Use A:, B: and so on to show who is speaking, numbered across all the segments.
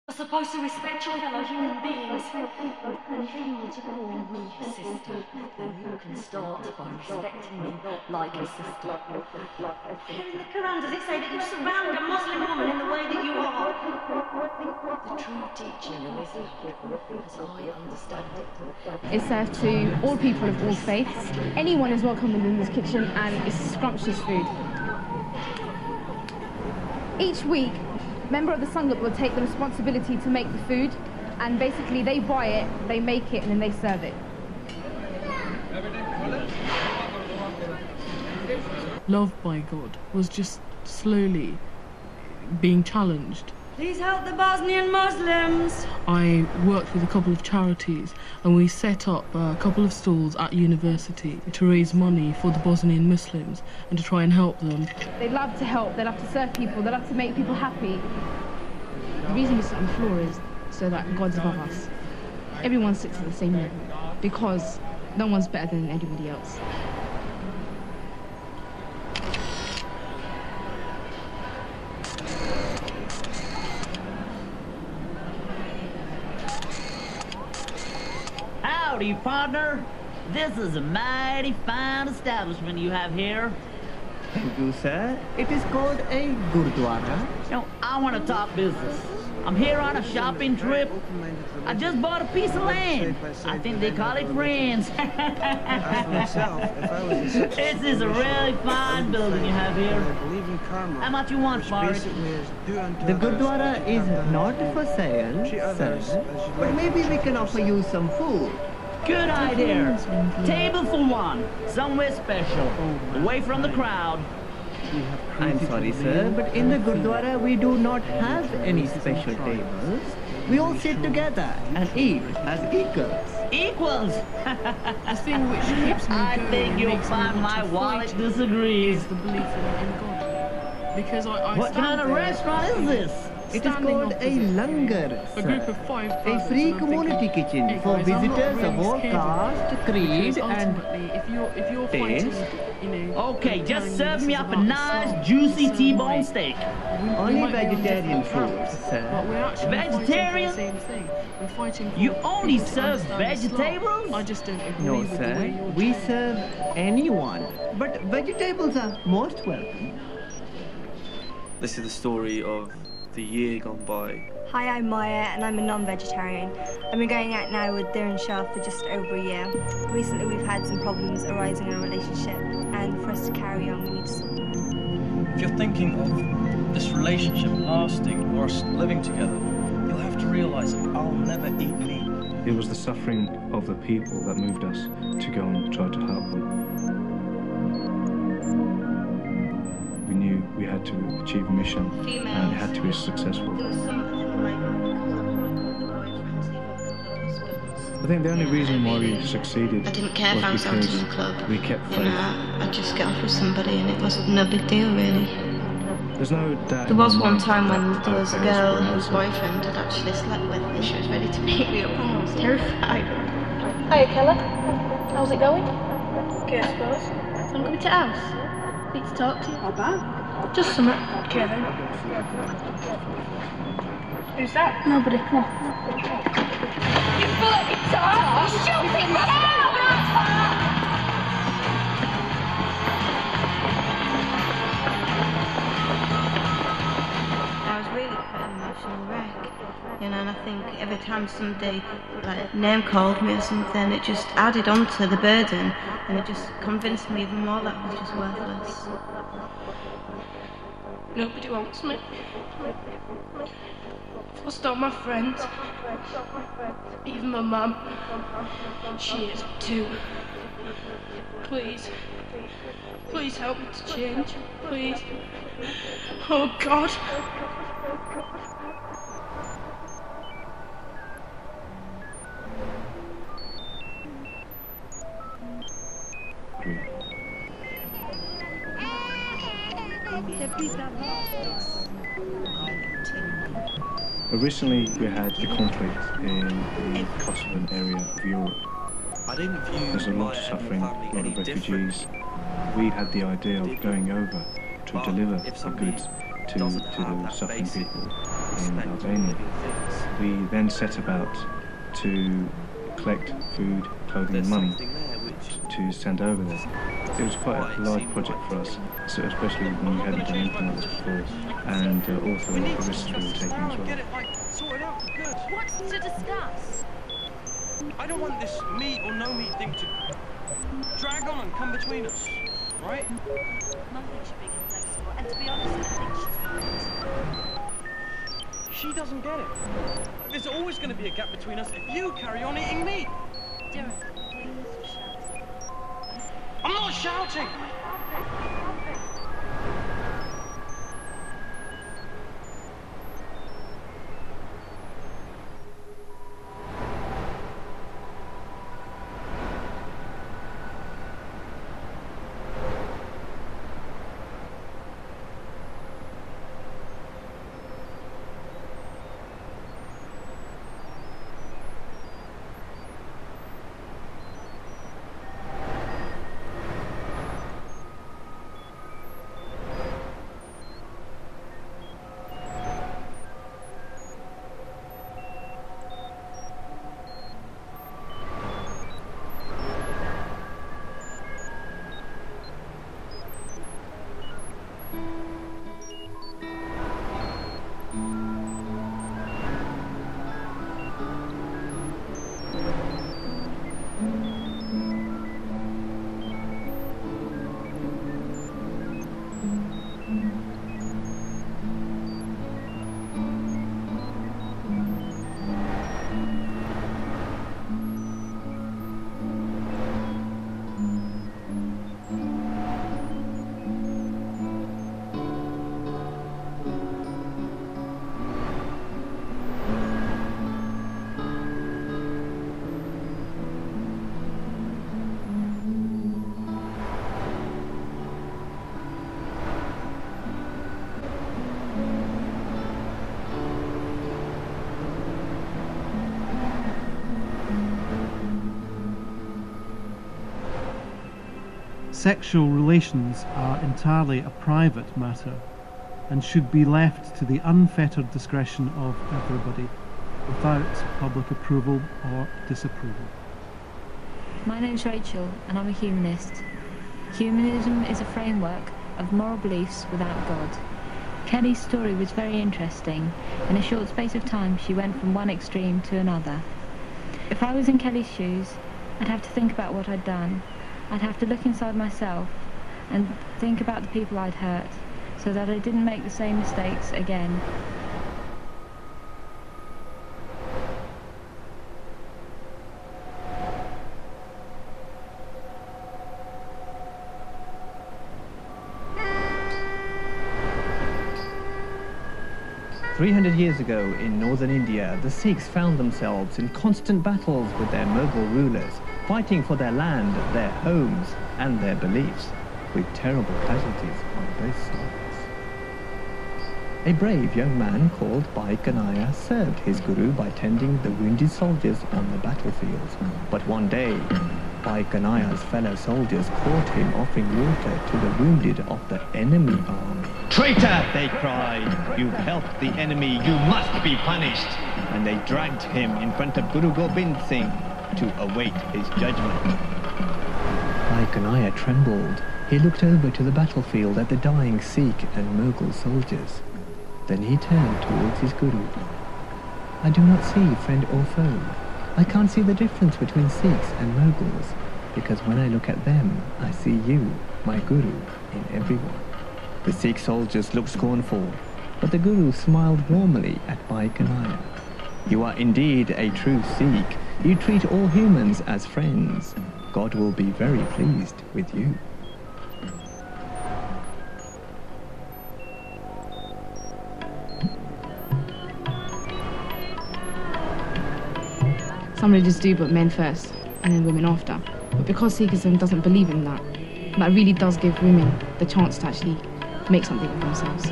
A: You're supposed to respect your fellow human beings. And if you were to call me a sister, then you can start by respecting me like a sister. Here in the Quran does it say that you surround a Muslim woman in the way that you are? The true teaching of Islam, as I understand it,
B: is served to all people of all faiths. Anyone is welcome in this kitchen, and it's scrumptious food. Each week, a member of the Sangha will take the responsibility to make the food, and basically they buy it, they make it, and then they serve it.
C: Love by God was just slowly being challenged.
A: Please help the Bosnian Muslims.
C: I worked with a couple of charities, and we set up a couple of stalls at university to raise money for the Bosnian Muslims and to try and help them.
B: They love to help, they love to serve people, they love to make people happy. The reason we sit on the floor is so that God's above us. Everyone sits at the same level because no one's better than anybody else.
D: Howdy, partner. This is a mighty fine establishment you have here.
E: Thank you, sir. It is called a Gurdwara.
D: I want to talk business. I'm here on a shopping trip. I just bought a piece of land. I think they call it Friends. This is a really fine building you have here. How much you want for it?
E: The Gurdwara is not for sale, sir. But maybe we can offer you some food.
D: Good idea. Table for one. Somewhere special. Away from the crowd.
E: I'm sorry, sir, but in the Gurdwara we do not have any special tables. We all sit together and eat as equals.
D: Equals?
C: The thing which keeps me
D: I
C: going
D: think
C: and
D: you'll
C: makes me
D: find
C: want
D: my
C: to
D: wallet
C: fight
D: disagrees.
C: is the belief in God. Because I
D: What
C: stand
D: kind of
C: there
D: restaurant is this?
E: It is called a langar,
C: a group
E: sir.
C: of 5
E: A
C: brothers,
E: free
C: and I'm
E: community
C: thinking,
E: kitchen
C: hey
E: for
C: guys, I'm not
E: visitors
C: really
E: of all
C: scared
E: caste, creed,
C: because
E: and
C: ultimately, if you're fighting,
E: taste.
C: you know,
D: Okay,
C: and
D: just
C: telling
D: serve
C: this
D: me
C: is
D: up a
C: about
D: nice,
C: Islam,
D: juicy
C: it's
D: T-bone
C: right.
D: steak.
C: We
E: Only
C: might be on
E: vegetarian
C: different
E: food,
C: tracks,
E: sir.
C: but we're actually
D: Vegetarian?
C: fighting for the same thing. We're fighting for
D: You only
C: people to
D: serve
C: understand Islam.
D: vegetables?
C: I just don't agree
E: No,
C: with the way
E: sir.
C: you're
E: We
C: trying.
E: serve anyone, but vegetables are most welcome.
F: This is the story of the year gone by.
G: Hi, I'm Maya and I'm a non-vegetarian. I've been going out now with Dhiren Shah for just over a year. Recently we've had some problems arising in our relationship, and for us to carry on we need to sort them out.
H: If you're thinking of this relationship lasting or us living together, you'll have to realise that I'll never eat meat.
I: It was the suffering of the people that moved us to go and try to help them. We knew we had to achieve a mission and it had to be successful. I think the only reason why we succeeded
J: I didn't care if I was out
I: because
J: in the club.
I: we kept
J: You
I: faith.
J: know, I'd just get off with somebody and it was no big deal really.
I: There's no doubt.
J: There was
I: in my
J: one
I: mind
J: time
I: that
J: when there was a
I: our
J: girl
I: parents
J: whose
I: were
J: boyfriend had actually slept with and she was ready to beat me up and I was terrified. Hiya Keller, how's it going?
K: Okay, I suppose.
J: I'm coming to the house. Need to talk to you.
K: Not bad.
J: Just something.
K: Okay then. Who's that?
J: Nobody, come on.
K: You bloody tart! You stupid man!
J: I was really quite an emotional wreck, you know, and I think every time somebody like name called me or something, it just added on to the burden, and it just convinced me even more that I was just worthless.
K: Nobody wants me. I've lost all my friends. Even my mum. She is too. Please. Please help me to change. Please. Oh God.
I: Originally, we had the conflict in the Kosovan area of Europe.
F: I didn't view
I: There's a lot
F: my
I: of suffering,
F: family
I: a lot
F: any
I: of refugees.
F: different.
I: We had the idea of going over to
F: But
I: deliver
F: if
I: the
F: somebody
I: goods to
F: doesn't
I: the
F: have that
I: suffering
F: basic
I: people. in Albania. We then set about to collect food, clothing and money to send over there. It was quite a large project for us, so especially when we hadn't done anything like this before, and also the risks we were taking as well.
A: What's to discuss?
H: I don't want this meat or no meat thing to drag on and come between us, right?
A: Nothing should be inflexible, and to be honest, I think she's right.
H: She doesn't get it. There's always going to be a gap between us if you carry on eating meat.
A: Derek, please shout.
H: I'm not shouting!
L: Sexual relations are entirely a private matter and should be left to the unfettered discretion of everybody without public approval or disapproval.
M: My name's Rachel and I'm a humanist. Humanism is a framework of moral beliefs without God. Kelly's story was very interesting. In a short space of time she went from one extreme to another. If I was in Kelly's shoes, I'd have to think about what I'd done. I'd have to look inside myself and think about the people I'd hurt so that I didn't make the same mistakes again.
E: "300 years ago in northern India, the Sikhs found themselves in constant battles with their Mughal rulers, fighting for their land, their homes, and their beliefs, with terrible casualties on both sides. A brave young man called Bhai Kanhaiya served his guru by tending the wounded soldiers on the battlefields. But one day, Bhai Kanhaiya's fellow soldiers caught him offering water to the wounded of the enemy army. "Traitor!" they cried. "You've helped the enemy, you must be punished!" And they dragged him in front of Guru Gobind Singh to await his judgment. Bhai Kanhaiya trembled. He looked over to the battlefield at the dying Sikh and Mughal soldiers. Then he turned towards his guru. "I do not see friend or foe. I can't see the difference between Sikhs and Mughals, because when I look at them, I see you, my guru, in everyone." The Sikh soldiers looked scornful, but the guru smiled warmly at Bhai Kanhaiya. "You are indeed a true Sikh. You treat all humans as friends. God will be very pleased with you."
B: Some religions do put men first and then women after. But because Sikhism doesn't believe in that, that really does give women the chance to actually make something of themselves.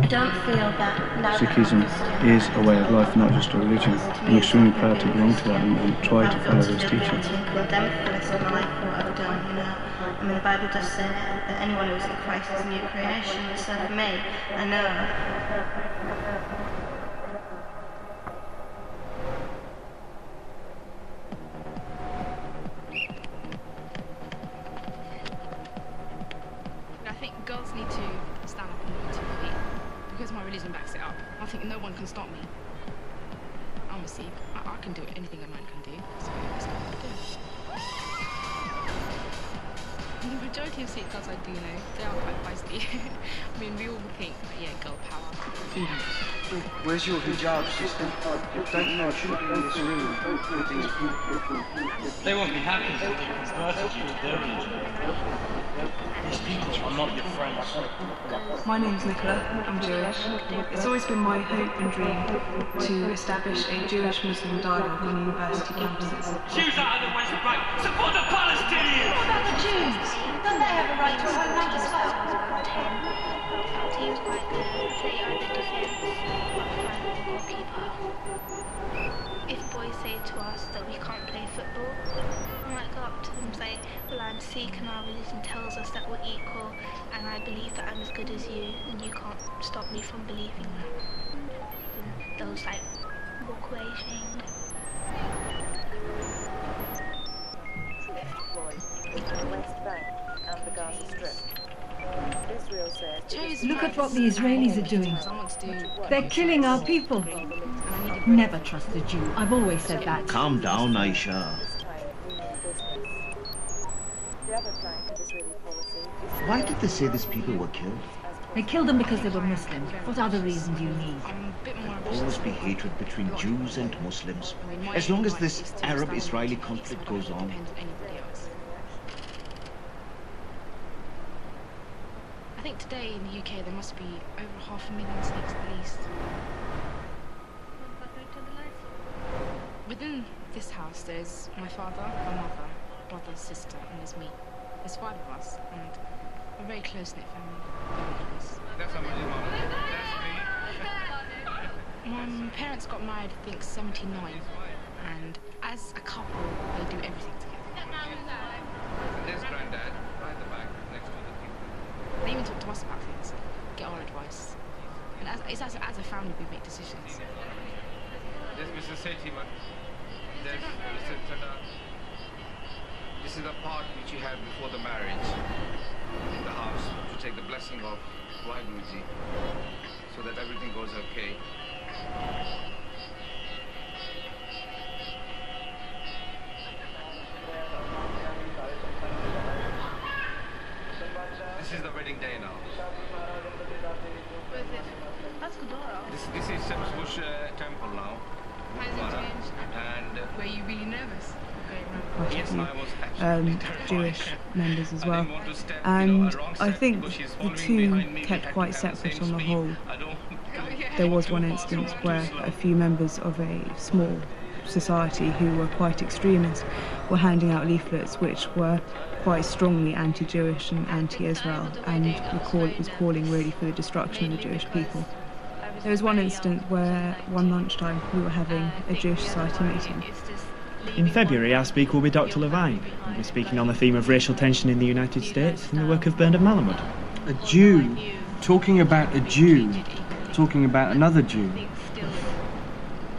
J: I don't feel that now
I: Sikhism is a way of life, not just a religion. I'm extremely proud to belong to that and try to follow those teachings.
J: Condemned for the rest of my life for what I've done, you know. I mean, the Bible does say that anyone who is in Christ is a new creation. So for me, I know
B: I'm a Sikh. I can do anything a man can do, so that's what I do. The majority of Sikh girls I do know, they are quite feisty. I mean, we all think, yeah, girl power.
N: Where's your hijab, sister? Don't you know I shouldn't be in this room with these people?
H: They won't be happy if they converted you to their religion. These people are not your friends.
O: My name's Nicola, I'm Jewish. It's always been my hope and dream to establish a Jewish-Muslim dialogue on university campuses.
P: Jews out of the West Bank! Support the Palestinians!
A: What about the Jews? Don't they have a right to a homeland as well?
J: Team's quite good. They are the defence of goalkeeper. If boys say to us that we can't play football, I might go up to them and say, well, I'm Sikh and our religion tells us that we're equal and I believe that I'm as good as you and you can't stop me from believing that. And they'll just like walk away ashamed.
Q: The West Bank and the Gaza Strip. Israel says...
A: Look at what the Israelis are doing. They're killing our people. Never trust a Jew. I've always said that.
R: Calm down, Aisha. Why did they say these people were killed?
A: They killed them because they were Muslim. What other reason do you need?
R: There'll always be hatred between Jews and Muslims. As long as this Arab-Israeli conflict goes on.
B: I think today in the UK there must be over 500,000 Sikhs at least. Within this house there's my father, my mother, brother, sister, and there's me. There's 5 of us, and we're a very close-knit family. Very close. My parents got married, I think, 79, and as a couple, they do everything together.
S: There's Granddad, right at the back, next to the people.
B: They even talk to us about things, get our advice. And as a family, we make decisions.
S: There's Mr. Sethi, there's Mr. Tada. This is the part which you have before the marriage in the house to take the blessing of Wahiguruji so that everything goes okay. This is the wedding day now.
B: That's Gurdwara.
S: This is Sebasbush temple now. And
B: were you really nervous?
L: Quite a few Jewish members as well, and I think the two kept quite separate on the whole. There was one instance where a few members of a small society who were quite extremist were handing out leaflets which were quite strongly anti-Jewish and anti-Israel, and it was calling really for the destruction of the Jewish people. There was one instance where one lunchtime we were having a Jewish society meeting.
T: In February, our speaker will be Dr. Levine. We'll be speaking on the theme of racial tension in the United States and the work of Bernard Malamud.
N: A Jew talking about a Jew talking about another Jew.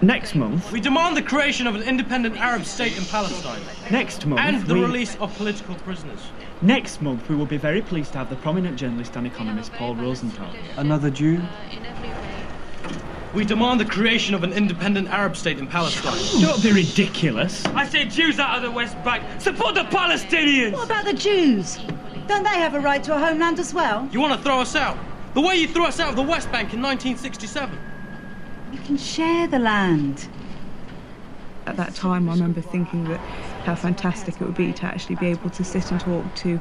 T: Next month...
H: We demand the creation of an independent Arab state in Palestine.
T: Next month...
H: And the release of political prisoners.
T: Next month, we will be very pleased to have the prominent journalist and economist Paul Rosenthal.
N: Another Jew?
H: We demand the creation of an independent Arab state in Palestine.
T: Don't be ridiculous.
P: I say Jews out of the West Bank. Support the Palestinians!
A: What about the Jews? Don't they have a right to a homeland as well?
H: You want to throw us out? The way you threw us out of the West Bank in 1967.
A: You can share the land.
L: At that time, I remember thinking that how fantastic it would be to actually be able to sit and talk to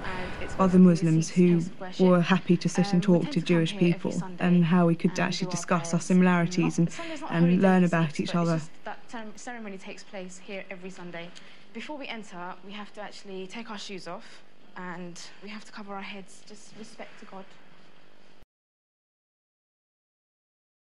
L: other Muslims who were happy to sit and talk to Jewish people, and how we could actually discuss our similarities and learn about each other.
B: That ceremony takes place here every Sunday. Before we enter, we have to actually take our shoes off and we have to cover our heads, just respect to God.